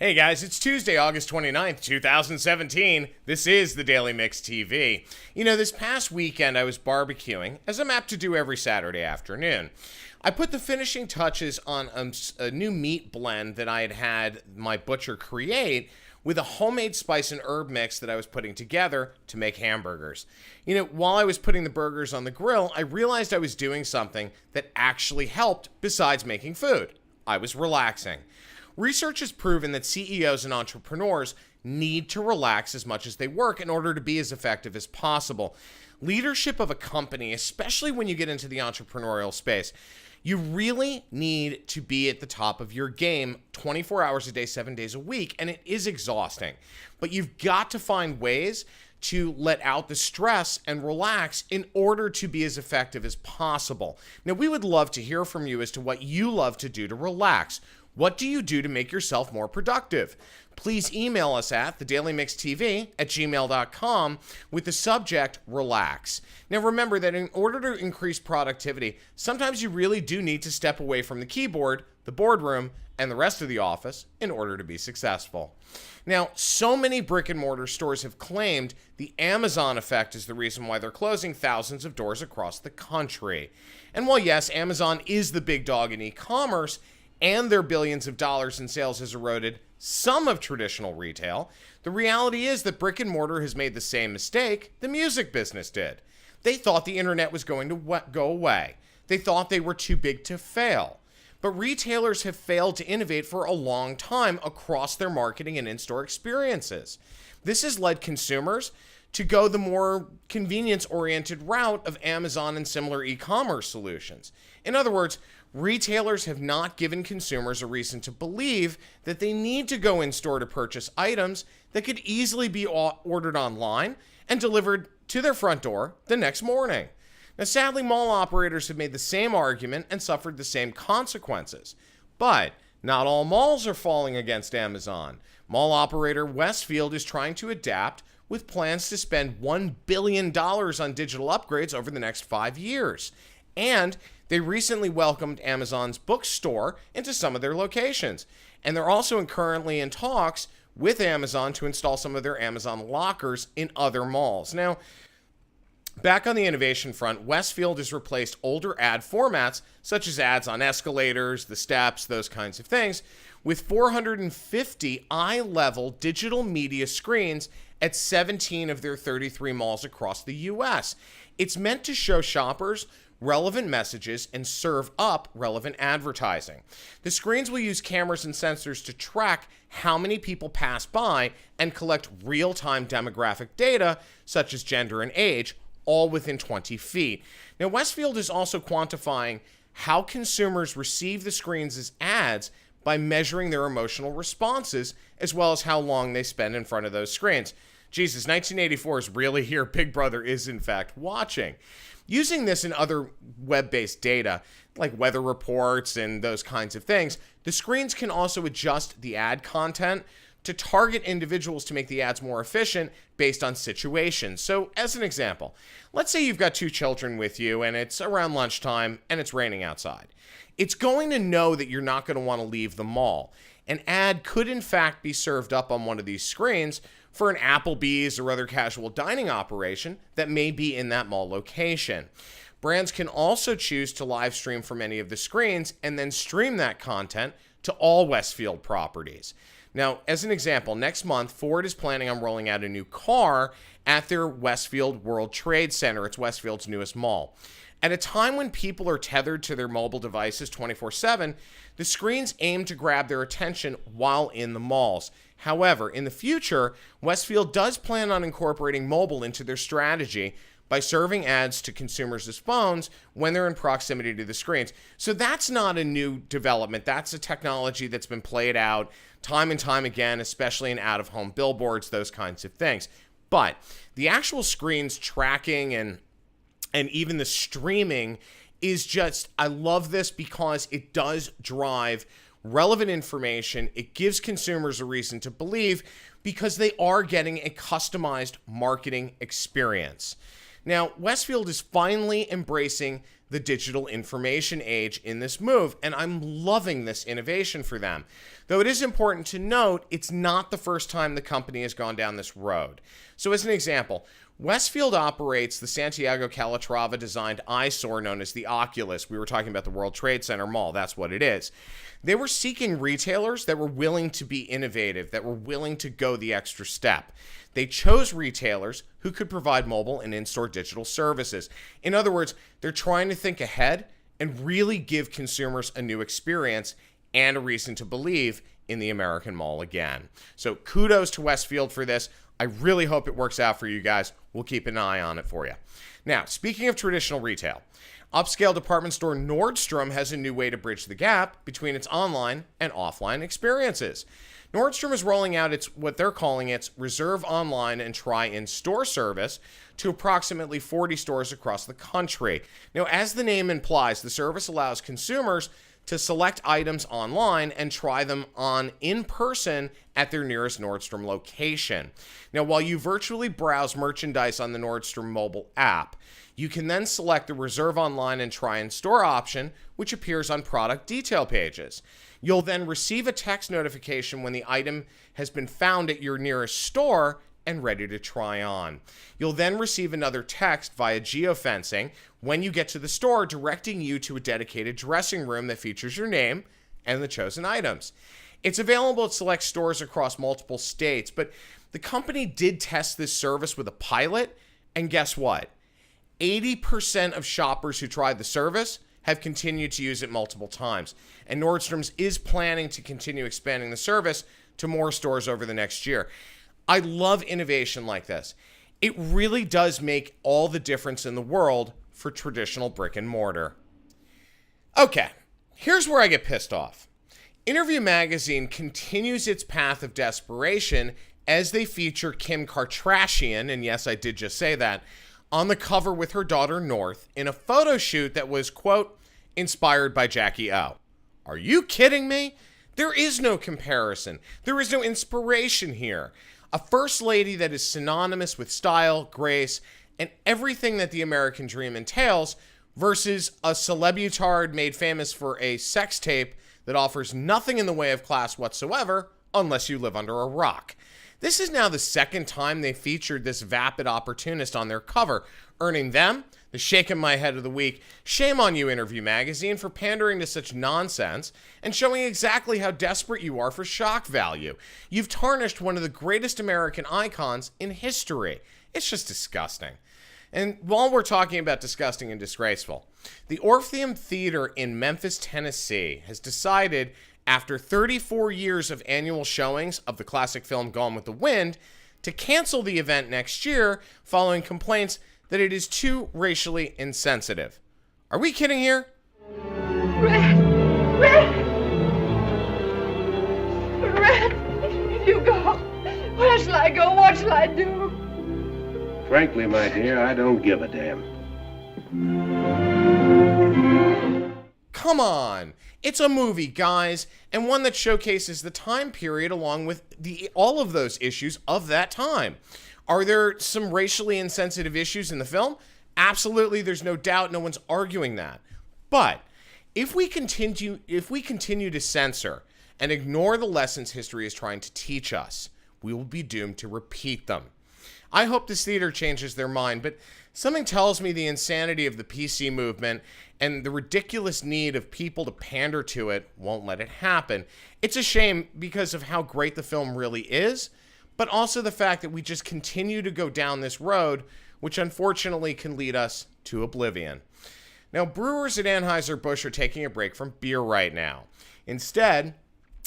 Hey guys, it's Tuesday, August 29th, 2017. This is the Daily Mix TV. This past weekend I was barbecuing, as I'm apt to do every Saturday afternoon. I put the finishing touches on a new meat blend that I had my butcher create with a homemade spice and herb mix that I was putting together to make hamburgers. While I was putting the burgers on the grill, I realized I was doing something that actually helped besides making food. I was relaxing. Research has proven that CEOs and entrepreneurs need to relax as much as they work in order to be as effective as possible. Leadership of a company, especially when you get into the entrepreneurial space, you really need to be at the top of your game 24 hours a day, 7 days a week, and it is exhausting. But you've got to find ways to let out the stress and relax in order to be as effective as possible. Now, we would love to hear from you as to what you love to do to relax. What do you do to make yourself more productive? Please email us at thedailymixtv@gmail.com with the subject, relax. Now remember that in order to increase productivity, sometimes you really do need to step away from the keyboard, the boardroom, and the rest of the office in order to be successful. Now, so many brick and mortar stores have claimed the Amazon effect is the reason why they're closing thousands of doors across the country. And while yes, Amazon is the big dog in e-commerce, and their billions of dollars in sales has eroded some of traditional retail, the reality is that brick and mortar has made the same mistake the music business did. They thought the internet was going to go away. They thought they were too big to fail. But retailers have failed to innovate for a long time across their marketing and in-store experiences. This has led consumers to go the more convenience-oriented route of Amazon and similar e-commerce solutions. In other words, retailers have not given consumers a reason to believe that they need to go in-store to purchase items that could easily be ordered online and delivered to their front door the next morning. Now, sadly, mall operators have made the same argument and suffered the same consequences. But not all malls are falling against Amazon. Mall operator Westfields is trying to adapt with plans to spend $1 billion on digital upgrades over the next 5 years. And they recently welcomed Amazon's bookstore into some of their locations. And they're also currently in talks with Amazon to install some of their Amazon lockers in other malls. Now, back on the innovation front, Westfield has replaced older ad formats, such as ads on escalators, the steps, those kinds of things, with 450 eye-level digital media screens at 17 of their 33 malls across the U.S. It's meant to show shoppers relevant messages and serve up relevant advertising. The screens will use cameras and sensors to track how many people pass by and collect real-time demographic data, such as gender and age, all within 20 feet. Now, Westfield is also quantifying how consumers receive the screens as ads by measuring their emotional responses, as well as how long they spend in front of those screens. Jesus, 1984 is really here. Big Brother is, in fact, watching. Using this and other web-based data, like weather reports and those kinds of things, the screens can also adjust the ad content to target individuals to make the ads more efficient based on situations. So, as an example, let's say you've got 2 children with you and it's around lunchtime and it's raining outside. It's going to know that you're not going to want to leave the mall. An ad could, in fact, be served up on one of these screens for an Applebee's or other casual dining operation that may be in that mall location. Brands can also choose to live stream from any of the screens and then stream that content to all Westfield properties. Now, as an example, next month, Ford is planning on rolling out a new car at their Westfield World Trade Center. It's Westfield's newest mall. At a time when people are tethered to their mobile devices 24/7, the screens aim to grab their attention while in the malls. However, in the future, Westfield does plan on incorporating mobile into their strategy by serving ads to consumers' phones when they're in proximity to the screens. So that's not a new development. That's a technology that's been played out time and time again, especially in out-of-home billboards, those kinds of things. But the actual screens tracking and even the streaming is just, I love this because it does drive relevant information. It gives consumers a reason to believe because they are getting a customized marketing experience. Now, Westfield is finally embracing the digital information age in this move, and I'm loving this innovation for them. Though it is important to note, it's not the first time the company has gone down this road. So as an example, Westfield operates the Santiago Calatrava designed eyesore known as the Oculus. We were talking about the World Trade Center Mall. That's what it is. They were seeking retailers that were willing to be innovative, that were willing to go the extra step. They chose retailers who could provide mobile and in-store digital services. In other words, they're trying to think ahead and really give consumers a new experience and a reason to believe in the American mall again. So kudos to Westfield for this. I really hope it works out for you guys. We'll keep an eye on it for you. Now, speaking of traditional retail, upscale department store Nordstrom has a new way to bridge the gap between its online and offline experiences. Nordstrom is rolling out what they're calling its Reserve Online and Try In-Store service to approximately 40 stores across the country. Now, as the name implies, the service allows consumers to select items online and try them on in person at their nearest Nordstrom location. Now, while you virtually browse merchandise on the Nordstrom mobile app, you can then select the Reserve Online and Try In Store option, which appears on product detail pages. You'll then receive a text notification when the item has been found at your nearest store and ready to try on. You'll then receive another text via geofencing when you get to the store, directing you to a dedicated dressing room that features your name and the chosen items. It's available at select stores across multiple states, but the company did test this service with a pilot, and guess what? 80% of shoppers who tried the service have continued to use it multiple times, and Nordstrom's is planning to continue expanding the service to more stores over the next year. I love innovation like this. It really does make all the difference in the world for traditional brick and mortar. Okay, here's where I get pissed off. Interview magazine continues its path of desperation as they feature Kim Kardashian, and yes, I did just say that, on the cover with her daughter North in a photo shoot that was, quote, inspired by Jackie O. Are you kidding me? There is no comparison. There is no inspiration here. A first lady that is synonymous with style, grace, and everything that the American dream entails versus a celebutard made famous for a sex tape that offers nothing in the way of class whatsoever unless you live under a rock. This is now the second time they featured this vapid opportunist on their cover, earning them the shaking my head of the week. Shame on you, Interview magazine, for pandering to such nonsense and showing exactly how desperate you are for shock value. You've tarnished one of the greatest American icons in history. It's just disgusting. And while we're talking about disgusting and disgraceful, the Orpheum Theater in Memphis, Tennessee has decided, after 34 years of annual showings of the classic film Gone with the Wind, to cancel the event next year following complaints that it is too racially insensitive. Are we kidding here? Red! You go. Where shall I go? What shall I do? Frankly, my dear, I don't give a damn. Come on. It's a movie, guys, and one that showcases the time period along with all of those issues of that time. Are there some racially insensitive issues in the film? Absolutely, there's no doubt. No one's arguing that. But if we continue to censor and ignore the lessons history is trying to teach us, we will be doomed to repeat them. I hope this theater changes their mind, but something tells me the insanity of the PC movement and the ridiculous need of people to pander to it won't let it happen. It's a shame because of how great the film really is, but also the fact that we just continue to go down this road, which unfortunately can lead us to oblivion. Now, brewers at Anheuser-Busch are taking a break from beer right now. Instead,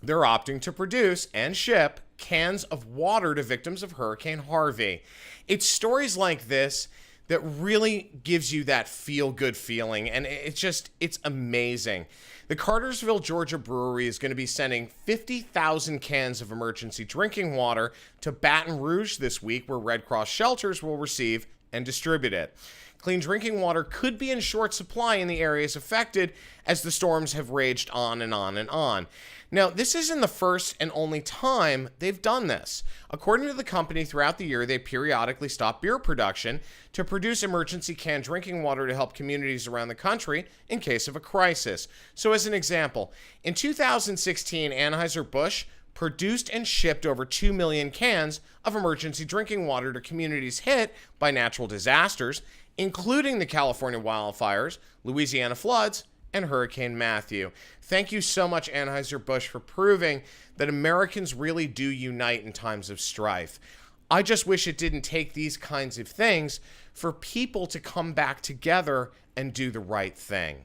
they're opting to produce and ship cans of water to victims of Hurricane Harvey. It's stories like this that really gives you that feel-good feeling, and it's amazing. The Cartersville, Georgia brewery is going to be sending 50,000 cans of emergency drinking water to Baton Rouge this week, where Red Cross shelters will receive and distribute it. clean drinking water could be in short supply in the areas affected as the storms have raged on and on and on. Now, this isn't the first and only time they've done this. According to the company, throughout the year, they periodically stop beer production to produce emergency canned drinking water to help communities around the country in case of a crisis. So as an example, in 2016, Anheuser-Busch produced and shipped over 2 million cans of emergency drinking water to communities hit by natural disasters, including the California wildfires, Louisiana floods, and Hurricane Matthew. Thank you so much, Anheuser-Busch, for proving that Americans really do unite in times of strife. I just wish it didn't take these kinds of things for people to come back together and do the right thing.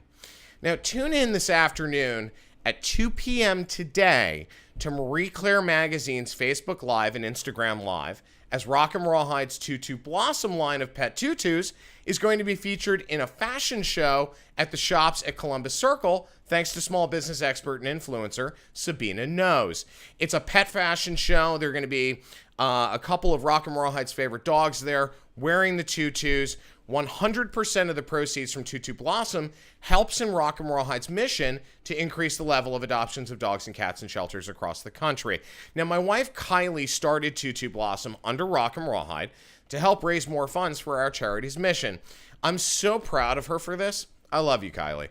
Now, tune in this afternoon at 2 p.m. today to Marie Claire Magazine's Facebook Live and Instagram Live, as Rock 'em Rawhide's Tutu Blossom line of pet tutus is going to be featured in a fashion show at the shops at Columbus Circle, thanks to small business expert and influencer Sabina Knows. It's a pet fashion show. There are going to be a couple of Rock 'em Rawhide's favorite dogs there wearing the tutus. 100% of the proceeds from Tutu Blossom helps in Rock 'em Rawhide's mission to increase the level of adoptions of dogs and cats in shelters across the country. Now, my wife Kylie started Tutu Blossom under Rock 'em Rawhide to help raise more funds for our charity's mission. I'm so proud of her for this. I love you, Kylie.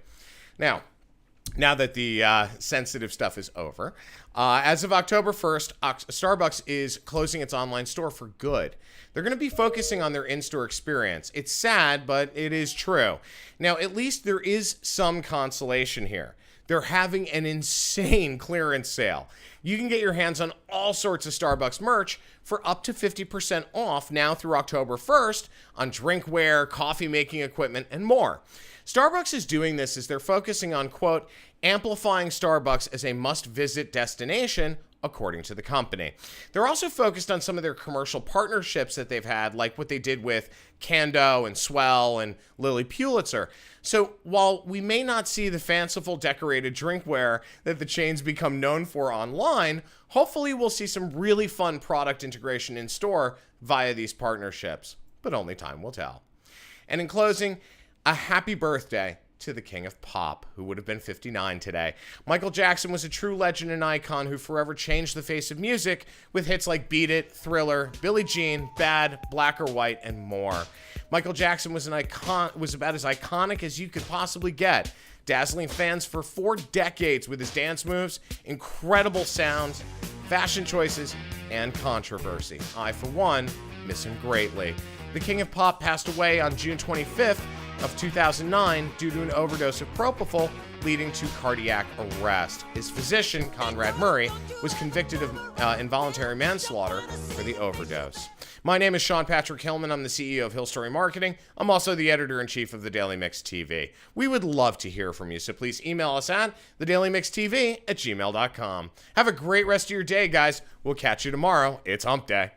Now that the sensitive stuff is over, as of October 1st, Starbucks is closing its online store for good. They're going to be focusing on their in-store experience. It's sad, but it is true. Now, at least there is some consolation here. They're having an insane clearance sale. You can get your hands on all sorts of Starbucks merch for up to 50% off now through October 1st on drinkware, coffee-making equipment, and more. Starbucks is doing this as they're focusing on, quote, amplifying Starbucks as a must-visit destination, according to the company. They're also focused on some of their commercial partnerships that they've had, like what they did with Kando and Swell and Lily Pulitzer. So while we may not see the fanciful decorated drinkware that the chains become known for online, hopefully we'll see some really fun product integration in store via these partnerships. But only time will tell. And in closing, a happy birthday to the king of pop, who would have been 59 today. Michael Jackson was a true legend and icon who forever changed the face of music with hits like Beat It, Thriller, Billie Jean, Bad, Black or White, and more. Michael Jackson was about as iconic as you could possibly get, dazzling fans for 4 decades with his dance moves, incredible sounds, fashion choices, and controversy. I, for one, miss him greatly. The king of pop passed away on June 25th of 2009 due to an overdose of propofol, leading to cardiac arrest. His physician, Conrad Murray, was convicted of involuntary manslaughter for the overdose. My name is Sean Patrick Hillman. I'm the CEO of Hill Story Marketing. I'm also the editor-in-chief of The Daily Mix TV. We would love to hear from you, so please email us at thedailymixtv@gmail.com. Have a great rest of your day, guys. We'll catch you tomorrow. It's hump day.